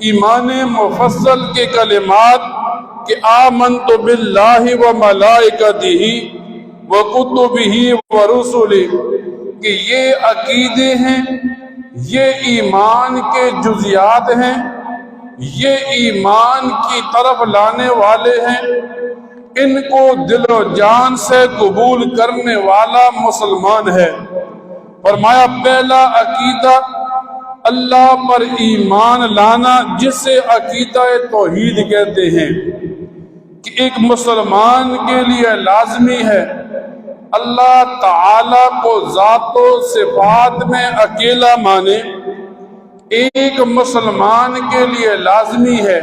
ایمان مفصل کے کلمات کہ آمنت باللہ و ملائکتہ و کتبہ و رسلہ، کہ یہ عقیدے ہیں، یہ ایمان کے جزیات ہیں، یہ ایمان کی طرف لانے والے ہیں، ان کو دل و جان سے قبول کرنے والا مسلمان ہے۔ فرمایا پہلا عقیدہ اللہ پر ایمان لانا، جسے عقیدہ توحید کہتے ہیں، کہ ایک مسلمان کے لیے لازمی ہے اللہ تعالی کو ذات و صفات میں اکیلا مانے۔ ایک مسلمان کے لیے لازمی ہے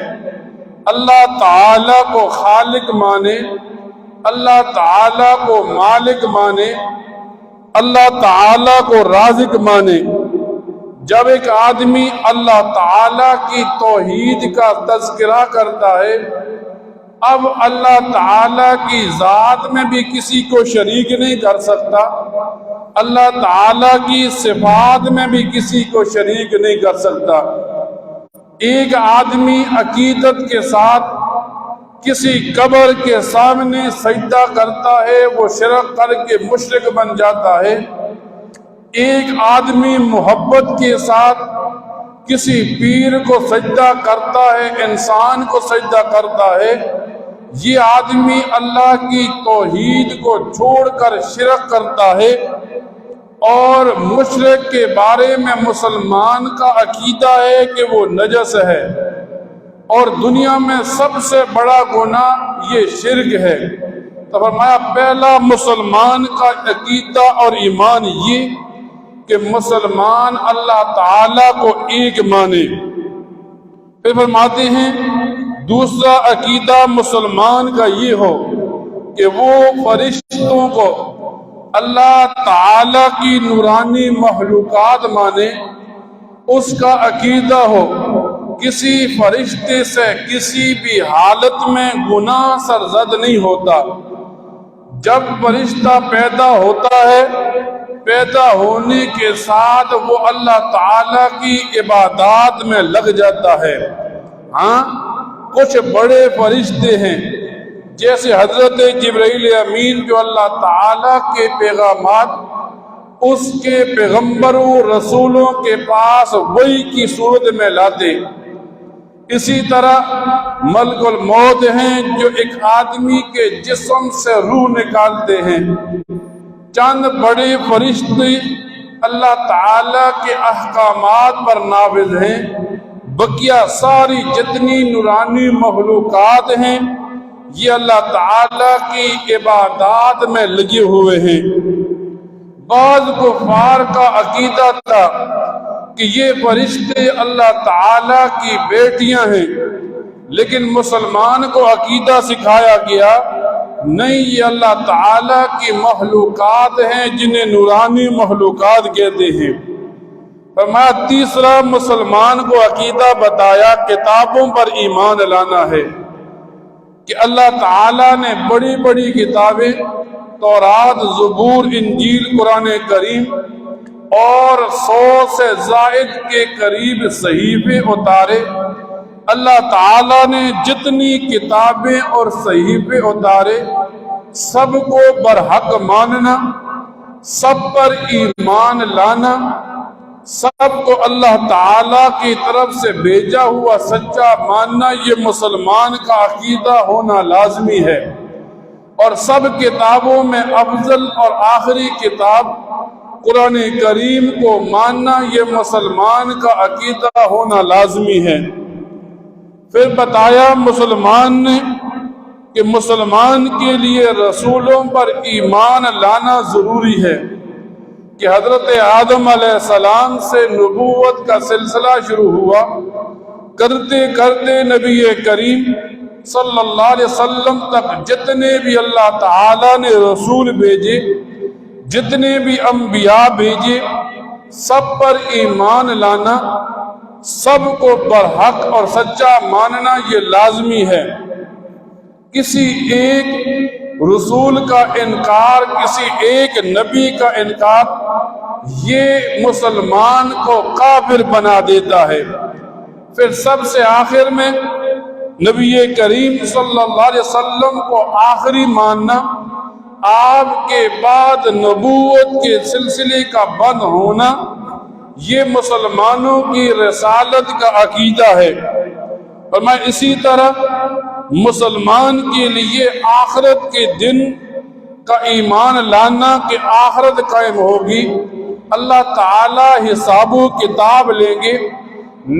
اللہ تعالی کو خالق مانے، اللہ تعالی کو مالک مانے، اللہ تعالی کو رازق مانے۔ جب ایک آدمی اللہ تعالی کی توحید کا تذکرہ کرتا ہے، اب اللہ تعالی کی ذات میں بھی کسی کو شریک نہیں کر سکتا، اللہ تعالی کی صفات میں بھی کسی کو شریک نہیں کر سکتا۔ ایک آدمی عقیدت کے ساتھ کسی قبر کے سامنے سجدہ کرتا ہے، وہ شرک کر کے مشرک بن جاتا ہے۔ ایک آدمی محبت کے ساتھ کسی پیر کو سجدہ کرتا ہے، انسان کو سجدہ کرتا ہے، یہ آدمی اللہ کی توحید کو چھوڑ کر شرک کرتا ہے۔ اور مشرک کے بارے میں مسلمان کا عقیدہ ہے کہ وہ نجس ہے، اور دنیا میں سب سے بڑا گناہ یہ شرک ہے۔ تو فرمایا پہلا مسلمان کا عقیدہ اور ایمان یہ کہ مسلمان اللہ تعالیٰ کو ایک مانے۔ پھر فرماتے ہیں دوسرا عقیدہ مسلمان کا یہ ہو کہ وہ فرشتوں کو اللہ تعالیٰ کی نورانی مخلوقات مانے، اس کا عقیدہ ہو کسی فرشتے سے کسی بھی حالت میں گناہ سرزد نہیں ہوتا۔ جب فرشتہ پیدا ہوتا ہے، پیدا ہونے کے ساتھ وہ اللہ تعالیٰ کی عبادات میں لگ جاتا ہے۔ ہاں کچھ بڑے فرشتے ہیں جیسے حضرت جبرائیل امین جو اللہ تعالیٰ کے پیغامات اس کے پیغمبروں رسولوں کے پاس وحی کی صورت میں لاتے۔ اسی طرح ملک الموت ہیں جو ایک آدمی کے جسم سے روح نکالتے ہیں۔ چند بڑے فرشتے اللہ تعالیٰ کے احکامات پر نافذ ہیں، بقیہ ساری جتنی نورانی مخلوقات ہیں یہ اللہ تعالیٰ کی عبادات میں لگے ہوئے ہیں۔ بعض کفار کا عقیدہ تھا کہ یہ فرشتے اللہ تعالیٰ کی بیٹیاں ہیں، لیکن مسلمان کو عقیدہ سکھایا گیا نہیں، یہ اللہ تعالیٰ کی مخلوقات ہیں جنہیں نورانی مخلوقات کہتے ہیں۔ فرمایا تیسرا مسلمان کو عقیدہ بتایا کتابوں پر ایمان لانا ہے کہ اللہ تعالیٰ نے بڑی بڑی کتابیں تورات، زبور، انجیل، قرآن کریم اور 100 سے زائد کے قریب صحیفے اتارے۔ اللہ تعالیٰ نے جتنی کتابیں اور صحیفے اتارے سب کو برحق ماننا، سب پر ایمان لانا، سب کو اللہ تعالیٰ کی طرف سے بھیجا ہوا سچا ماننا، یہ مسلمان کا عقیدہ ہونا لازمی ہے۔ اور سب کتابوں میں افضل اور آخری کتاب قرآن کریم کو ماننا یہ مسلمان کا عقیدہ ہونا لازمی ہے۔ پھر بتایا مسلمان نے کہ مسلمان کے لیے رسولوں پر ایمان لانا ضروری ہے کہ حضرت آدم علیہ السلام سے نبوت کا سلسلہ شروع ہوا، کرتے کرتے نبی کریم صلی اللہ علیہ وسلم تک جتنے بھی اللہ تعالیٰ نے رسول بھیجے، جتنے بھی انبیاء بھیجے، سب پر ایمان لانا، سب کو برحق اور سچا ماننا یہ لازمی ہے۔ کسی ایک رسول کا انکار، کسی ایک نبی کا انکار یہ مسلمان کو کافر بنا دیتا ہے۔ پھر سب سے آخر میں نبی کریم صلی اللہ علیہ وسلم کو آخری ماننا، آپ کے بعد نبوت کے سلسلے کا بند ہونا، یہ مسلمانوں کی رسالت کا عقیدہ ہے۔ اور میں اسی طرح مسلمان کے لیے آخرت کے دن کا ایمان لانا کہ آخرت قائم ہوگی، اللہ تعالی حساب و کتاب لیں گے،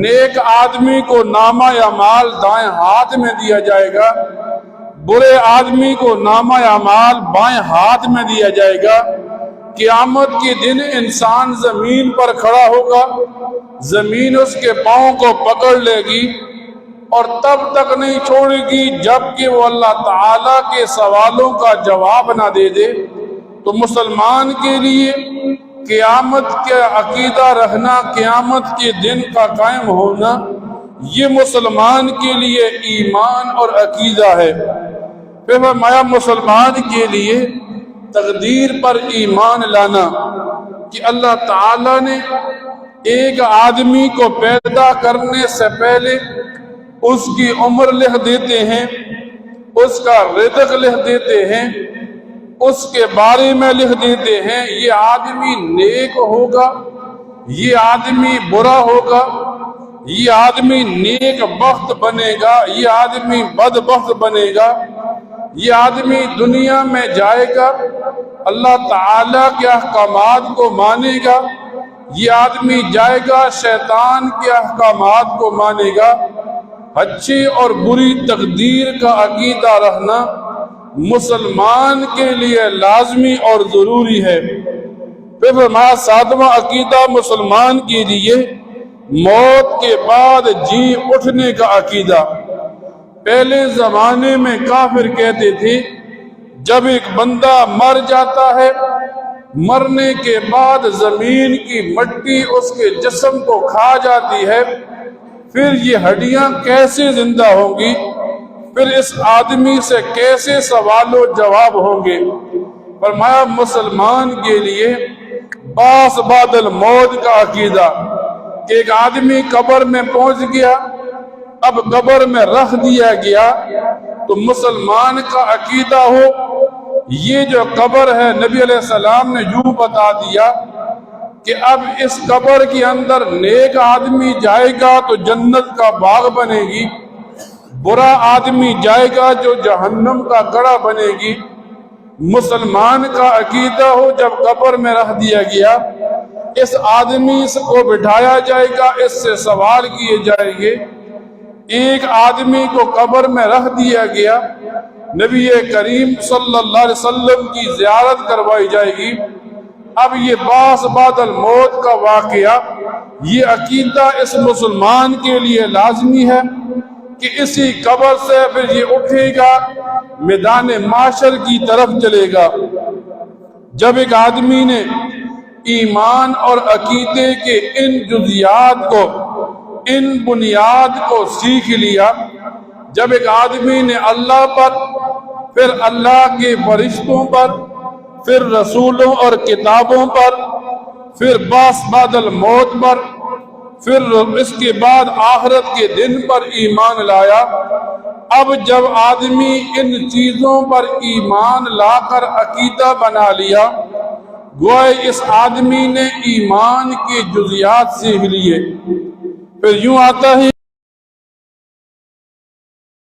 نیک آدمی کو نامہ اعمال دائیں ہاتھ میں دیا جائے گا، برے آدمی کو نامہ اعمال بائیں ہاتھ میں دیا جائے گا۔ قیامت کے دن انسان زمین پر کھڑا ہوگا، زمین اس کے پاؤں کو پکڑ لے گی اور تب تک نہیں چھوڑے گی جب کہ وہ اللہ تعالیٰ کے سوالوں کا جواب نہ دے دے۔ تو مسلمان کے لیے قیامت کا عقیدہ رکھنا، قیامت کے دن کا قائم ہونا، یہ مسلمان کے لیے ایمان اور عقیدہ ہے۔ پھر فرمایا مسلمان کے لیے تقدیر پر ایمان لانا کہ اللہ تعالیٰ نے ایک آدمی کو پیدا کرنے سے پہلے اس کی عمر لکھ دیتے ہیں، اس کا رزق لکھ دیتے ہیں، اس کے بارے میں لکھ دیتے ہیں یہ آدمی نیک ہوگا، یہ آدمی برا ہوگا، یہ آدمی نیک بخت بنے گا، یہ آدمی بدبخت بنے گا، یہ آدمی دنیا میں جائے گا اللہ تعالیٰ کے احکامات کو مانے گا، یہ آدمی جائے گا شیطان کے احکامات کو مانے گا۔ اچھی اور بری تقدیر کا عقیدہ رکھنا مسلمان کے لیے لازمی اور ضروری ہے۔ پھر فرمایا ساتواں عقیدہ مسلمان کے لیے موت کے بعد جی اٹھنے کا عقیدہ۔ پہلے زمانے میں کافر کہتے تھے جب ایک بندہ مر جاتا ہے، مرنے کے بعد زمین کی مٹی اس کے جسم کو کھا جاتی ہے، پھر یہ ہڈیاں کیسے زندہ ہوں گی، پھر اس آدمی سے کیسے سوال و جواب ہوں گے۔ فرمایا مسلمان کے لیے باس بعد الموت کا عقیدہ کہ ایک آدمی قبر میں پہنچ گیا، اب قبر میں رکھ دیا گیا، تو مسلمان کا عقیدہ ہو یہ جو قبر ہے نبی علیہ السلام نے یوں بتا دیا کہ اب اس قبر کے اندر نیک آدمی جائے گا تو جنت کا باغ بنے گی، برا آدمی جائے گا جو جہنم کا گڑھا بنے گی۔ مسلمان کا عقیدہ ہو جب قبر میں رکھ دیا گیا، اس آدمی کو بٹھایا جائے گا، اس سے سوال کیے جائیں گے۔ ایک آدمی کو قبر میں رکھ دیا گیا، نبی کریم صلی اللہ علیہ وسلم کی زیارت کروائی جائے گی۔ اب یہ باس بعد الموت کا واقعہ، یہ عقیدہ اس مسلمان کے لیے لازمی ہے کہ اسی قبر سے پھر یہ اٹھے گا، میدان معاشر کی طرف چلے گا۔ جب ایک آدمی نے ایمان اور عقیدے کے ان جزیات کو، ان بنیاد کو سیکھ لیا، جب ایک آدمی نے اللہ پر، پھر اللہ کے فرشتوں پر، پھر رسولوں اور کتابوں پر، پھر باس بعد الموت پر، پھر اس کے بعد آخرت کے دن پر ایمان لایا، اب جب آدمی ان چیزوں پر ایمان لا کر عقیدہ بنا لیا، گویا اس آدمی نے ایمان کے جزیات سیکھ لیے۔ پھر یوں آتا ہے